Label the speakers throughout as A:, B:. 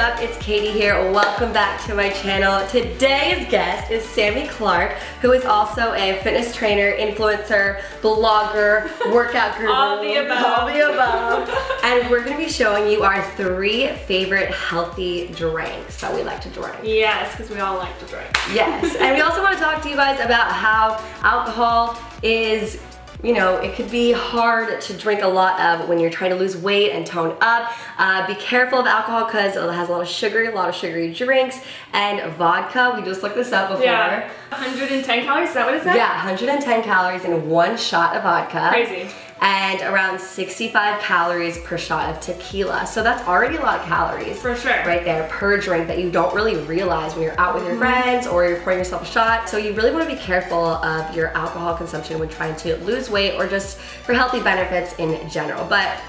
A: up? It's Katie here. Welcome back to my channel. Today's guest is Sami Clark, who is also a fitness trainer, influencer, blogger, workout guru.
B: All the above.
A: All the above. And we're going to be showing you our 3 favorite healthy drinks that we like to drink.
B: Yes, because we all like to drink.
A: Yes, and we also want to talk to you guys about how alcohol is, you know, it could be hard to drink a lot of when you're trying to lose weight and tone up. Be careful of alcohol because it has a lot of sugary drinks, and vodka. We just looked this up before.
B: Yeah, 110 calories, is that what it said?
A: Yeah, 110 calories in 1 shot of vodka.
B: Crazy.
A: And around 65 calories per shot of tequila. So that's already a lot of calories.
B: For sure.
A: Right there per drink that you don't really realize when you're out with your friends or you're pouring yourself a shot. So you really want to be careful of your alcohol consumption when trying to lose weight or just for healthy benefits in general. But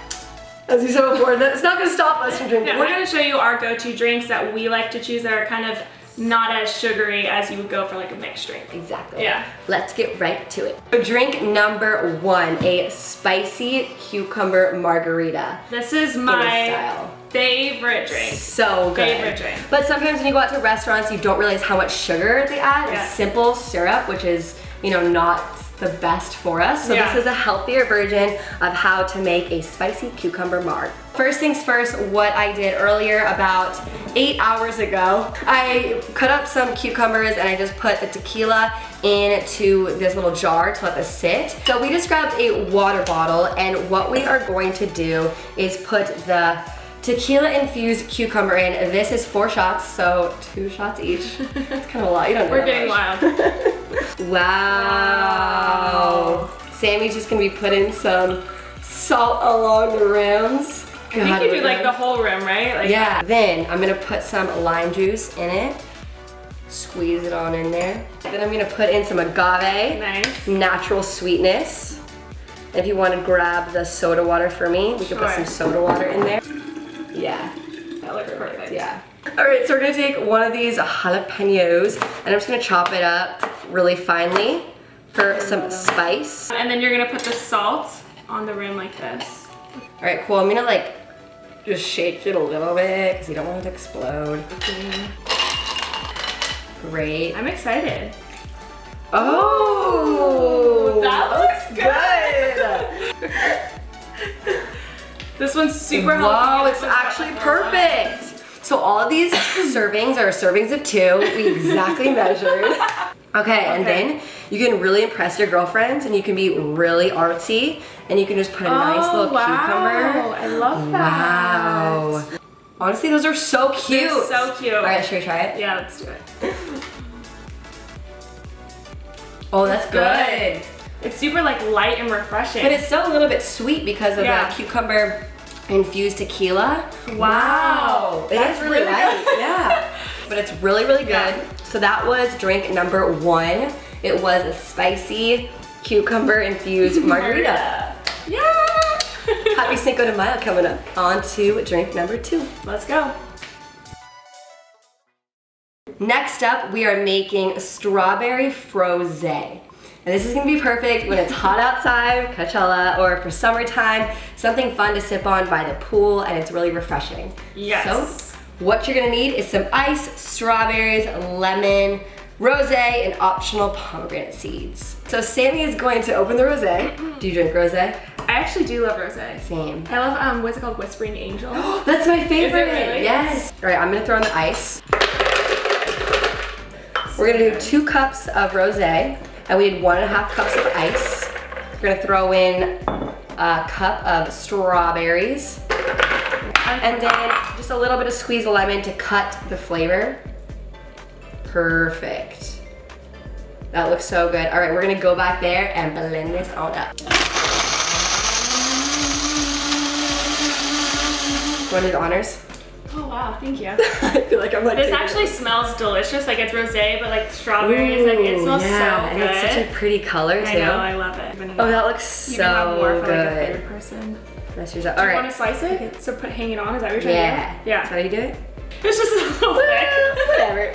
A: as you said before, it's not going to stop us from drinking.
B: Yeah, we're going to show you our go-to drinks that we like to choose that are kind of not as sugary as you would go for like a mixed drink.
A: Exactly.
B: Yeah.
A: Let's get right to it. So drink number 1, a spicy cucumber margarita.
B: This is my favorite drink.
A: So good.
B: Favorite drink.
A: But sometimes when you go out to restaurants, you don't realize how much sugar they add.
B: Yeah.
A: It's simple syrup, which is, you know, not the best for us. So
B: yeah.
A: This is a healthier version of how to make a spicy cucumber marg. First things first, what I did earlier about 8 hours ago, I cut up some cucumbers and I just put the tequila into this little jar to let this sit. So we just grabbed a water bottle, and what we are going to do is put the tequila infused cucumber in. This is 4 shots, so 2 shots each. That's kind of a lot. You don't know.
B: We're getting wild.
A: Wow. Sammy's just gonna be putting some salt along the rims.
B: I think you do like the whole rim, right? Like,
A: yeah. Then I'm gonna put some lime juice in it. Squeeze it on in there. Then I'm gonna put in some agave.
B: Nice.
A: Natural sweetness. And if you want to grab the soda water for me, we can put some soda water in there. Yeah.
B: That looks perfect.
A: Yeah. Alright, so we're gonna take one of these jalapenos and I'm just gonna chop it up really finely for some spice.
B: And then you're gonna put the salt on the rim like this.
A: Alright, cool. I'm gonna like just shake it a little bit because you don't want it to explode. Great.
B: I'm excited.
A: Oh,
B: that looks good. This one's super healthy.
A: Wow, it's actually perfect. So all of these servings are servings of 2. We exactly measured. Okay, and then you can really impress your girlfriends and you can be really artsy and you can just put a nice little cucumber.
B: I love that.
A: Wow. Honestly, those are so cute.
B: They're so cute.
A: All right, should we try it?
B: Yeah, let's do it.
A: Oh, that's good.
B: It's super like light and refreshing.
A: But it's still a little bit sweet because of the cucumber infused tequila.
B: Wow.
A: It is really light, yeah. But it's really, really good. Yeah. So that was drink number 1. It was a spicy cucumber infused margarita.
B: Yeah.
A: Happy Cinco de Mayo coming up. On to drink number 2.
B: Let's go.
A: Next up, we are making strawberry frosé. And this is gonna be perfect when it's hot outside, Coachella, or for summertime, something fun to sip on by the pool, and it's really refreshing.
B: Yes.
A: So, what you're gonna need is some ice, strawberries, lemon, rosé, and optional pomegranate seeds. So Sami is going to open the rosé. Do you drink rosé?
B: I actually do love rosé.
A: Same.
B: I love, what's it called, Whispering Angel?
A: That's my favorite.
B: Is it really?
A: Yes. All right, I'm gonna throw in the ice. We're gonna do 2 cups of rosé, and we need 1.5 cups of ice. We're gonna throw in a cup of strawberries, and then just a little bit of squeezed lemon to cut the flavor. Perfect. That looks so good. All right, we're gonna go back there and blend this on up. Want to do the honors?
B: Oh wow, thank you.
A: I feel like I'm like.
B: This actually smells delicious. Like it's rosé, but like strawberries. Like it smells so
A: and
B: good.
A: it's such a pretty color too.
B: I know, I love it.
A: Oh, that looks so
B: more for,
A: good.
B: like, a third person.
A: That's yours. All
B: Do you
A: right.
B: want to slice it? Okay. So put hang it on. Is that what you're trying to do? Yeah.
A: Is that how you do it?
B: It's just a little thick.
A: Whatever.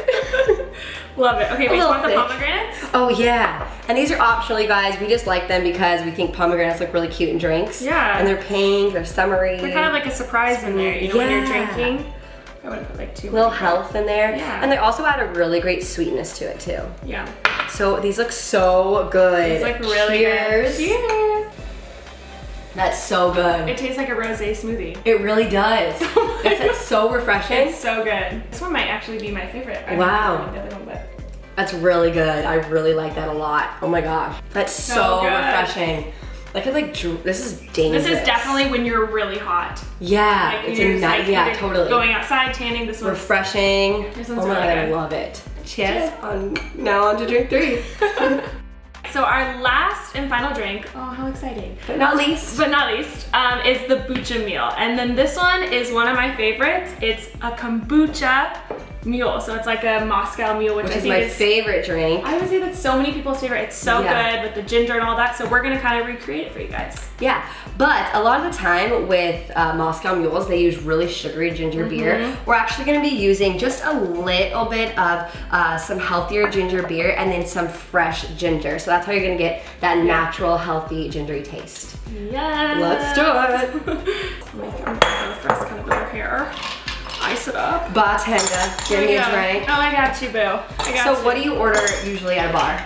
B: Love it. Okay, wait, you want the
A: thick.
B: pomegranates?
A: Oh yeah. And these are optional, you guys. We just like them because we think pomegranates look really cute in drinks.
B: Yeah.
A: And they're pink, they're summery.
B: They're kind of like a surprise in there, you know, when you're drinking. I wouldn't put like too much.
A: Little health in there.
B: Yeah.
A: And they also add a really great sweetness to it too.
B: Yeah.
A: So these look so good.
B: These look really good. Cheers.
A: That's so good.
B: It tastes like a rosé smoothie.
A: It really does. It's so refreshing.
B: It's so good. This one might actually be my favorite.
A: Wow.
B: The other one, but
A: that's really good. I really like that a lot. Oh my gosh. That's so refreshing. I feel like this is dangerous.
B: This is definitely when you're really hot.
A: Yeah,
B: like,
A: it's a night. Yeah, totally.
B: Going outside, tanning. This one's
A: refreshing.
B: This one's
A: oh my
B: really
A: god,
B: good.
A: I love it. Cheers. Now on to drink 3.
B: So our last and final drink, oh how exciting.
A: But not least,
B: is the Bucha Mule. And then this one is one of my favorites. It's a kombucha mule. So it's like a Moscow mule, which I
A: is
B: think
A: my favorite drink.
B: I would say that's so many people's favorite. It's so good with the ginger and all that. So we're gonna kind of recreate it for you guys.
A: Yeah, but a lot of the time with Moscow mules, they use really sugary ginger beer. We're actually gonna be using just a little bit of some healthier ginger beer and then some fresh ginger. So that's how you're gonna get that natural, healthy, gingery taste.
B: Yes.
A: Let's do it.
B: I'm gonna first kind of over here. Ice it up.
A: Bartender, give me a drink.
B: Oh, I got you, boo. I got you.
A: So what do you order usually at a bar?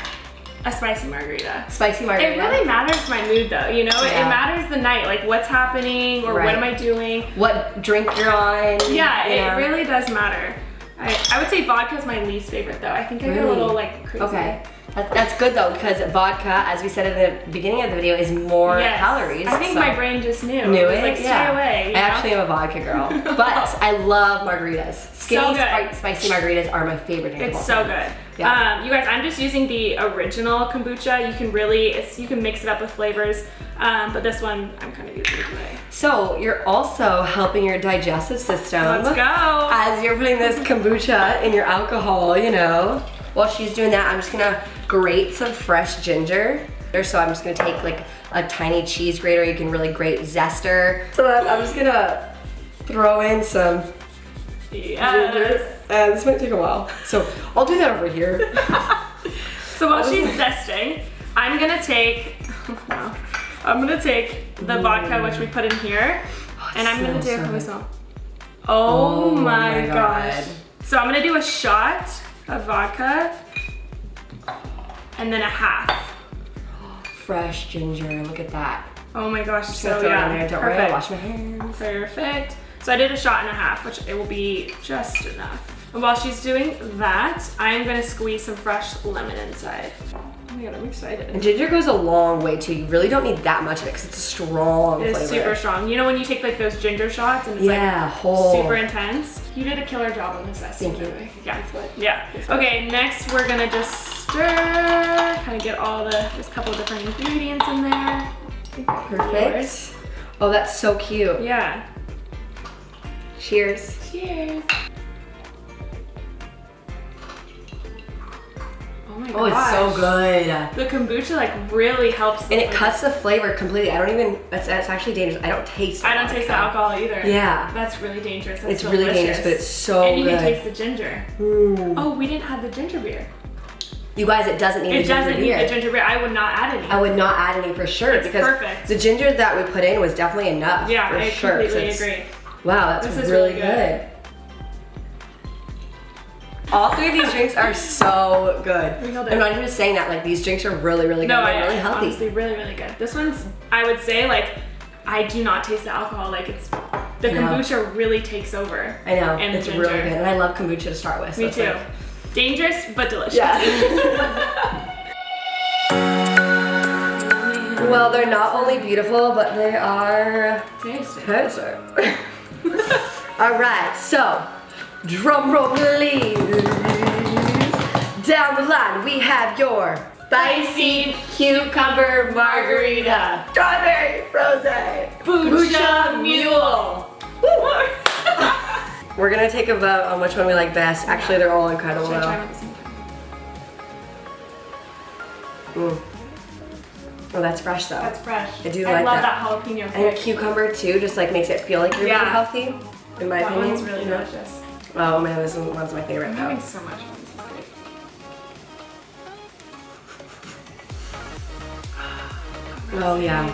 B: A spicy margarita.
A: Spicy margarita.
B: It really matters my mood though, you know? It matters the night, like what's happening or what am I doing.
A: What drink you're on.
B: Yeah, it really does matter. I would say vodka is my least favorite though. I think I get a little like crazy.
A: Okay. That's good though, because vodka, as we said at the beginning of the video, is more calories.
B: I think my brain just knew.
A: It was
B: like, stay away.
A: I actually am a vodka girl, but I love margaritas. Skinny, spicy margaritas are my favorite drink.
B: It's so good. Yeah. You guys, I'm just using the original kombucha. You can really, you can mix it up with flavors, but this one I'm kind of using today.
A: So you're also helping your digestive system.
B: Let's go.
A: As you're putting this kombucha in your alcohol, you know. While she's doing that, I'm just gonna grate some fresh ginger. So I'm just gonna take like a tiny cheese grater. You can really grate zester. So I'm just gonna throw in some ginger. And this might take a while. So I'll do that over here.
B: So while she's zesting, I'm gonna take the vodka which we put in here, and I'm gonna do a smell. Oh my gosh. So I'm gonna do a shot of vodka and then a half.
A: Fresh ginger, look at that.
B: Oh my gosh, so
A: throw it in there. Don't worry, I'll wash my hands.
B: Perfect. So I did a shot and a half, which it will be just enough. And while she's doing that, I'm gonna squeeze some fresh lemon inside. Oh my god, I'm excited.
A: And ginger goes a long way too. You really don't need that much of it because it's a strong flavor.
B: It's super strong. You know when you take like those ginger shots and it's like super intense? You did a killer job on this essay.
A: Thank you.
B: Yeah. Okay, next we're gonna just stir, kind of get all there's a couple of different ingredients in there.
A: Perfect. Oh, that's so cute.
B: Yeah.
A: Cheers.
B: Cheers. Oh my gosh.
A: Oh, it's so good.
B: The kombucha like really helps.
A: And it cuts the flavor completely. I don't even, it's actually dangerous. I don't taste it.
B: I don't taste the alcohol either.
A: Yeah.
B: That's really dangerous. That's
A: it's really dangerous, but it's so good.
B: And you can taste the ginger. Oh, we didn't have the ginger beer.
A: You guys, it doesn't need the ginger beer. It doesn't need
B: the ginger beer. I would not add any.
A: I would not add any for sure.
B: It's
A: because
B: perfect.
A: The ginger that we put in was definitely enough.
B: Yeah,
A: for
B: I
A: sure.
B: completely agree.
A: Wow, that's really good. All three of these drinks are so good. I'm not even just saying that, like these drinks are really, really good.
B: No,
A: They're really healthy.
B: Honestly, really, really good. This one's, I would say, like, I do not taste the alcohol. Like it's, the kombucha really takes over.
A: I know,
B: and
A: it's really good. And I love kombucha to start with. So
B: Me too. Like, dangerous, but delicious.
A: Yeah. Well, they're not only beautiful, but they are tasty. All right, so drum roll please. Down the line, we have your spicy cucumber margarita, strawberry frosé, Bucha Mule. We're gonna take a vote on which one we like best. Actually, they're all incredible.
B: Should I try them at the same time?
A: Oh, that's fresh though.
B: That's fresh.
A: I do like that.
B: I love that jalapeno kick.
A: And cucumber too, just like makes it feel like you're really healthy. In my opinion.
B: That one's really delicious.
A: Oh man, this one's my favorite.
B: I'm having so much fun. This is great.
A: Oh yeah.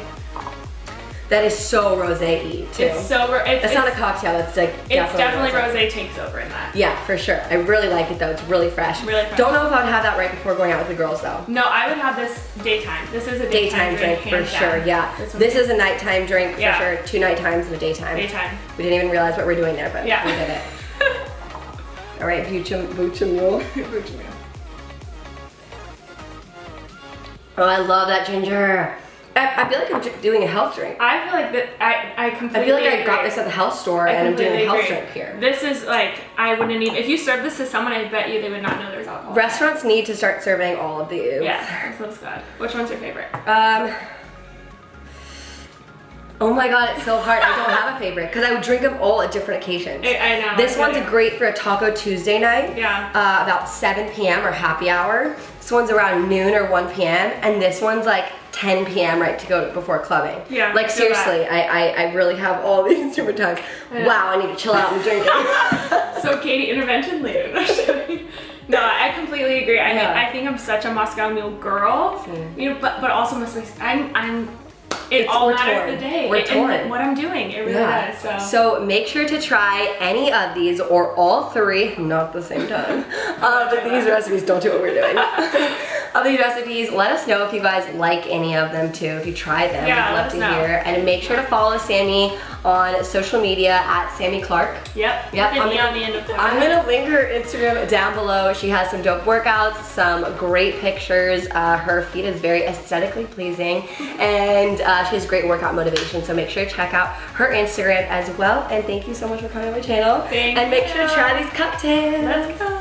A: That is so rosé-y too.
B: It's so,
A: it's not a cocktail, it's like
B: it's definitely rosé takes over in that.
A: Yeah, for sure. I really like it though, it's really fresh.
B: Really fresh.
A: Don't know if I would have that right before going out with the girls though.
B: No, I would have this daytime. This is a daytime drink
A: for sure, yeah. This is a nighttime drink for sure. 2 night times and a daytime.
B: Daytime.
A: We didn't even realize what we're doing there, but we did it. All right, Bucha Mule.
B: Bucha Mule.
A: Oh, I love that ginger. I feel like I'm doing a health drink.
B: I feel like that I completely
A: I feel like
B: agree.
A: I got this at the health store and I'm doing a health drink here.
B: This is like, I wouldn't even, if you serve this to someone, I bet you they would not know there's alcohol.
A: Restaurants need to start serving all of these.
B: Yeah, this looks good. Which one's your favorite?
A: Oh my god, it's so hard. I don't have a favorite because I would drink them all at different occasions.
B: I know.
A: This one's great for a Taco Tuesday night.
B: Yeah.
A: About 7 p.m. or happy hour. This one's around noon or 1 p.m. And this one's like 10 p.m. right to go before clubbing.
B: Yeah.
A: Like seriously, I really have all these different times. Wow, I need to chill out and drink it.
B: So Katie intervention later. No, I completely agree. I think I'm such a Moscow Mule girl. You know, but also it all matters the day.
A: We're torn.
B: And what I'm doing, it really does.
A: So make sure to try any of these or all 3, not at the same time, of these recipes. Don't do what we're doing. Of these recipes, let us know if you guys like any of them too. If you try them, we'd love to hear. And make sure to follow Sami on social media at Sami Clark.
B: Yep.
A: I'm gonna link her Instagram down below. She has some dope workouts, some great pictures. Her feed is very aesthetically pleasing, and she has great workout motivation. So make sure to check out her Instagram as well. And thank you so much for coming on my channel.
B: Thank you.
A: And make sure to try these cocktails.
B: Let's go.